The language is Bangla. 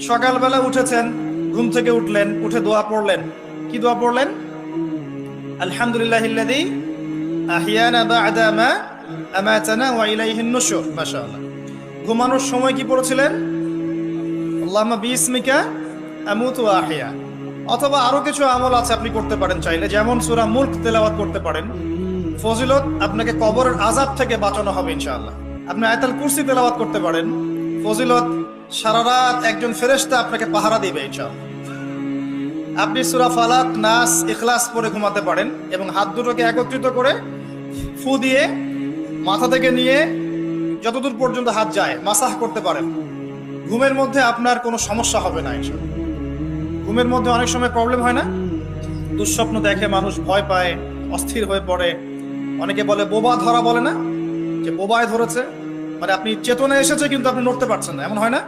সকালবেলা উঠেছেন, ঘুম থেকে উঠলেন, উঠে দোয়া পড়লেন। কি দোয়া পড়লেন? আলহামদুলিল্লাহিল্লাযী আহিয়ানা বা'দা মা আমাতানা ওয়া ইলাইহিন নুশুর। মাশাআল্লাহ। ঘুমানোর সময় কি পড়েছিলেন? আল্লাহুম্মা বিইসমিকা আমুতু ওয়া আহইয়া। অথবা আরো কিছু আমল আছে আপনি করতে পারেন চাইলে, যেমন সূরা মুলক তেলাওয়াত করতে পারেন। ফজিলত, আপনাকে কবরের আযাব থেকে বাঁচানো হবে ইনশাআল্লাহ। আপনি আয়াতুল কুরসি তেলাওয়াত করতে পারেন। ফজিলত, সারা রাত একজন ফেরেশতা আপনাকে পাহারা দিবে ইনশাআল্লাহ। আপনি সূরা ফালাক, নাস, ইখলাস পড়ে ঘুমাতে পারেন এবং হাত দুটোকে একত্রিত করে ফু দিয়ে মাথা থেকে নিয়ে যতদূর পর্যন্ত হাত যায় মাসাহ করতে পারেন। ঘুমের মধ্যে আপনার কোনো সমস্যা হবে না ইনশাআল্লাহ। ঘুমের মধ্যে অনেক সময় প্রবলেম হয় না? দুঃস্বপ্ন দেখে মানুষ, ভয় পায়, অস্থির হয়ে পড়ে। অনেকে বলে বোবা ধরা, বলে না যে বোবায় ধরেছে, মানে আপনি চেতনা এসেছে কিন্তু আপনি নড়তে পারছেন না, এমন হয় না?